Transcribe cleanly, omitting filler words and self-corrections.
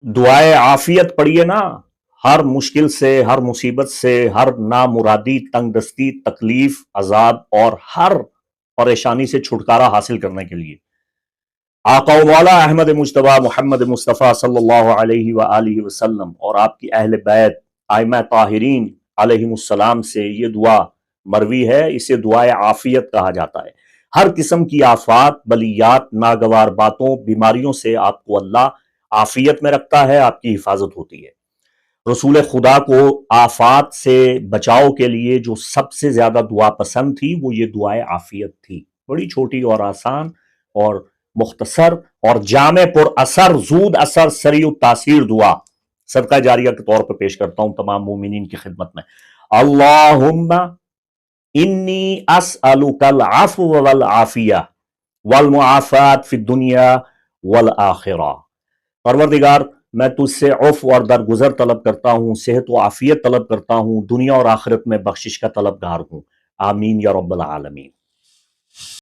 دعائے عافیت پڑھیے نا، ہر مشکل سے، ہر مصیبت سے، ہر نامرادی، تنگ دستی، تکلیف، عذاب اور ہر پریشانی سے چھٹکارا حاصل کرنے کے لیے آقا و مولا احمد مجتبی محمد مصطفیٰ صلی اللہ علیہ وآلہ وسلم اور آپ کی اہل بیت ائمہ طاہرین علیہم السلام سے یہ دعا مروی ہے۔ اسے دعائے عافیت کہا جاتا ہے۔ ہر قسم کی آفات، بلیات، ناگوار باتوں، بیماریوں سے آپ کو اللہ عافیت میں رکھتا ہے، آپ کی حفاظت ہوتی ہے۔ رسول خدا کو آفات سے بچاؤ کے لیے جو سب سے زیادہ دعا پسند تھی وہ یہ دعائے عافیت تھی۔ بڑی چھوٹی اور آسان اور مختصر اور جامع پر اثر، زود اثر، سریع التاثیر دعا صدقہ جاریہ کے طور پر پیش کرتا ہوں تمام مومنین کی خدمت میں۔ اللہم انی اسألک العفو والعافیہ والمعافات فی الدنیا والآخرہ۔ پروردگار، میں تجھ سے عفو اور درگزر طلب کرتا ہوں، صحت و عافیت طلب کرتا ہوں، دنیا اور آخرت میں بخشش کا طلبگار ہوں۔ آمین یا رب العالمین۔